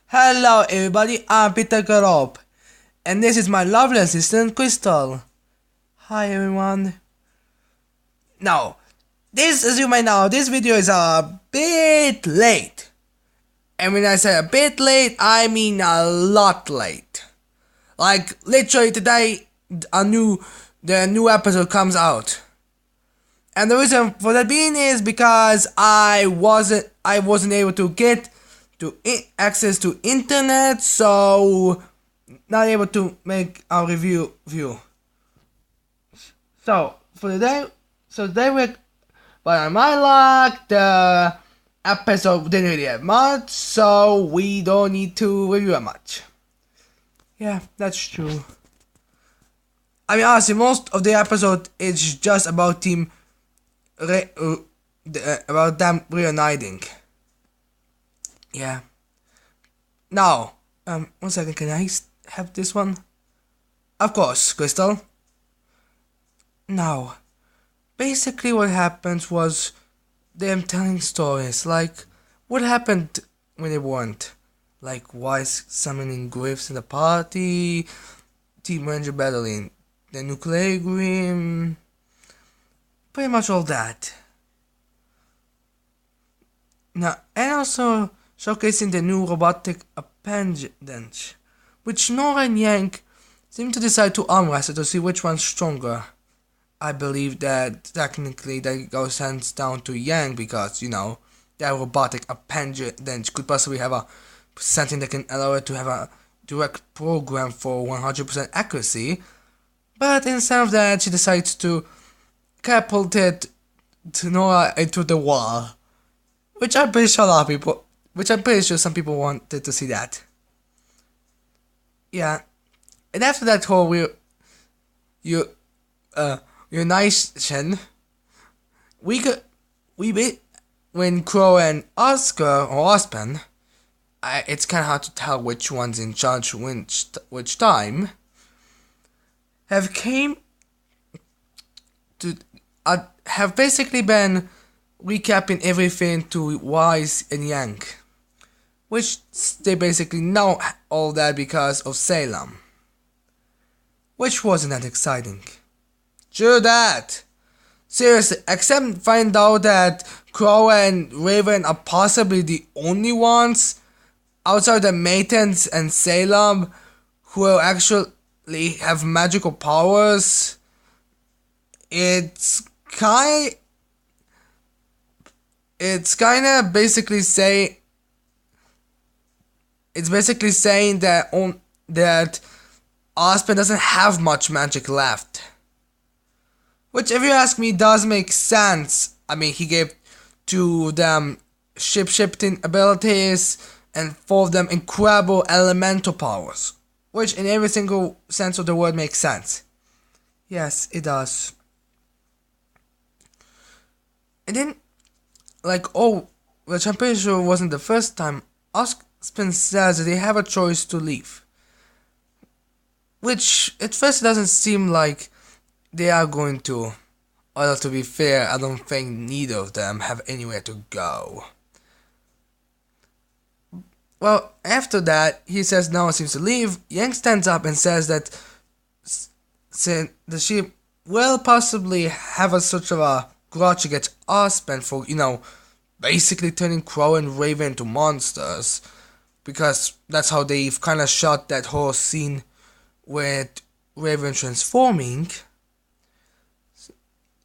Hello everybody, I'm Peter Garop, and this is my lovely assistant Crystal. Hi everyone. Now, as you might know, this video is a bit late. And when I say a bit late, I mean a lot late. Like, literally today, the new episode comes out. And the reason for that being is because I wasn't able to get access to internet, so not able to make a review. So today but on my luck, the episode didn't really have much, so we don't need to review it much. Yeah, that's true. I mean, honestly, most of the episode is just about about them reuniting. Yeah. Now, 1 second, can I have this one? Of course, Crystal. Now, basically what happened was them telling stories, like what happened when they weren't. Like Wise summoning Griffs in the party, Team Ranger battling the nuclear grim, pretty much all that. Now, and also showcasing the new robotic appendage, which Nora and Yang seem to decide to arm wrestle to see which one's stronger. I believe that technically that goes hands down to Yang because, that robotic appendage could possibly have something that can allow it to have a direct program for 100% accuracy, but instead of that, she decides to catapult it to Nora into the wall, which I'm pretty sure some people wanted to see that. Yeah, and after that whole reunition, when Crow and Oscar or Ospen, it's kind of hard to tell which one's in charge which time, have basically been recapping everything to Wise and Yang, which they basically know all that because of Salem, which wasn't that exciting. True that. Seriously, except find out that Crow and Raven are possibly the only ones outside the Matans and Salem who actually have magical powers. It's kind of basically saying that Ospen doesn't have much magic left. Which, if you ask me, does make sense. I mean, he gave 2 of them ship-shifting abilities and 4 of them incredible elemental powers. Which, in every single sense of the word, makes sense. Yes, it does. And then, which I'm pretty sure wasn't the first time, Ospen says that they have a choice to leave. Which, at first, doesn't seem like they are going to. Although, to be fair, I don't think neither of them have anywhere to go. Well, after that, he says no one seems to leave. Yang stands up and says that she will possibly have a sort of a grudge against Ospen for, basically turning Crow and Raven into monsters. Because that's how they've kind of shot that whole scene with Raven transforming.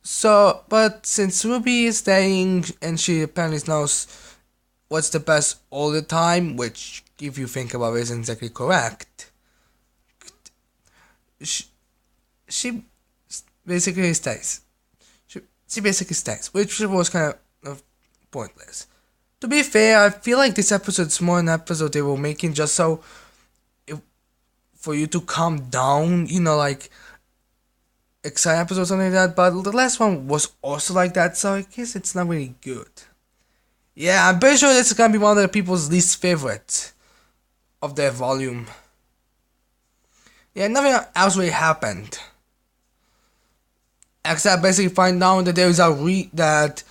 So, but since Rwby is staying and she apparently knows what's the best all the time, which, if you think about it, isn't exactly correct, she basically stays. She basically stays, which was kind of pointless. To be fair, I feel like this episode's more an episode they were making just so for you to calm down, like exciting episode or something like that, but the last one was also like that, so I guess it's not really good. Yeah, I'm pretty sure this is gonna be one of the people's least favorites of their volume. Yeah, nothing else really happened. Except basically find out that there is that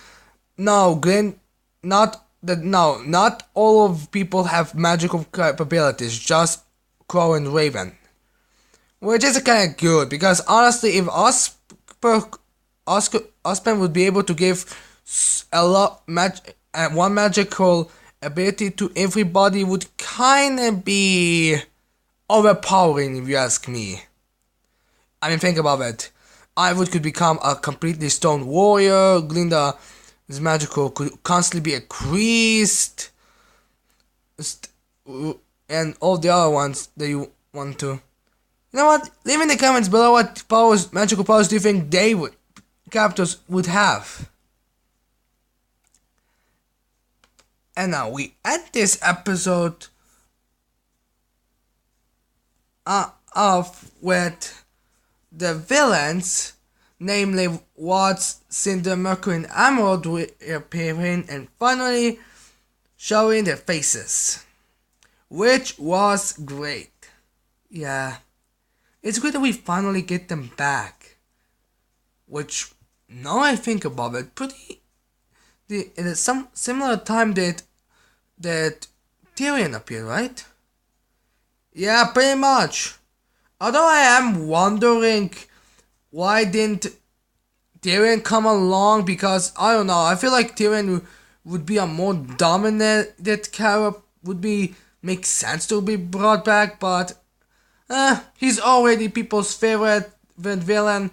no, Glenn, not no, not all of people have magical capabilities, just Crow and Raven. Which is kind of good, because honestly, if Ospen would be able to give a lot one magical ability to everybody, would kind of be overpowering if you ask me. I mean, think about it. Iwood could become a completely stone warrior. Glinda is magical, could constantly be increased, and all the other ones that you want to. You know what? Leave in the comments below what powers, magical powers, do you think characters would have. And now we end this episode off with the villains, namely Watts, Cinder, Mercury, and Emerald appearing and finally showing their faces, which was great. Yeah, it's great that we finally get them back. Which, now I think about it, in some similar time that Tyrion appeared, right? Yeah, pretty much. Although I am wondering why didn't Tyrion come along, because I don't know, I feel like Tyrion would be a more dominant character, make sense to be brought back, but he's already people's favorite villain,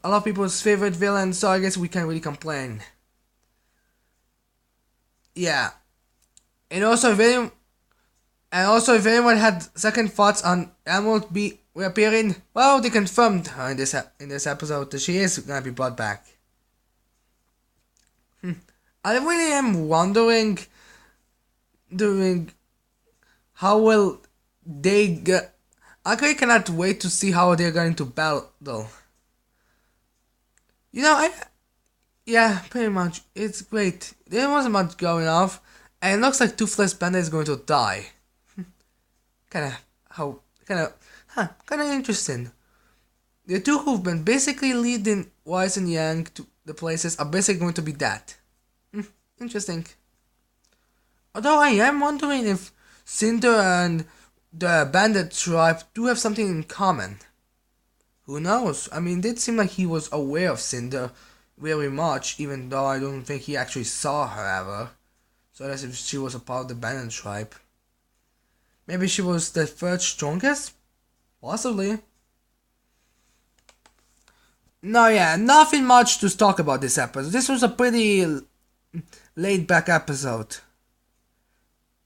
a lot of people's favorite villain, so I guess we can't really complain. Yeah. And also if anyone had second thoughts on Emerald reappearing, well, they confirmed her in this episode that she is gonna be brought back. I really am wondering how will they get. I really cannot wait to see how they're going to battle. You know, yeah, pretty much. It's great. There wasn't much going off, and it looks like Toothless Panda is going to die. Kinda interesting. The two who've been basically leading Wise and Yang to the places are basically going to be that. Interesting. Although I am wondering if Cinder and the Bandit tribe do have something in common. Who knows? I mean, it did seem like he was aware of Cinder very much, even though I don't think he actually saw her ever. So that's if she was a part of the Bandit tribe. Maybe she was the third strongest? Possibly. No, yeah, nothing much to talk about this episode. This was a pretty laid back episode.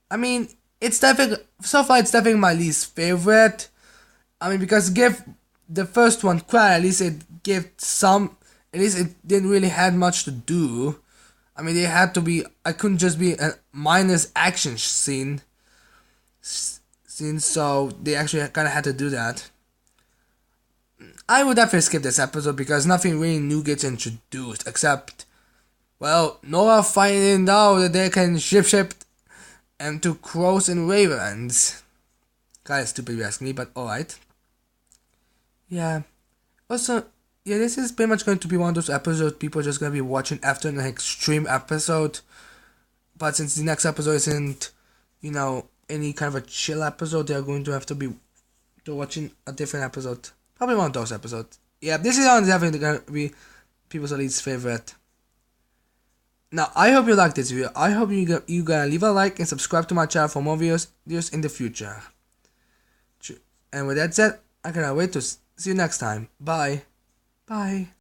I mean, so far it's definitely my least favorite. I mean, because give the first one credit, at least it didn't really have much to do. I mean, I couldn't just be a minus action scene, so they actually kind of had to do that. I would definitely skip this episode because nothing really new gets introduced, except, well, Nora finding out that they can shift into crows and ravens. Kinda stupid if you ask me, but alright. Yeah. Also, yeah, this is pretty much going to be one of those episodes people are just going to be watching after an extreme episode. But since the next episode isn't, any kind of a chill episode, they're going to have to be watching a different episode. Probably one of those episodes. Yeah, this is definitely going to be people's least favorite. Now, I hope you liked this video. I hope you gonna leave a like and subscribe to my channel for more videos in the future. And with that said, I cannot wait to see you next time. Bye. Bye.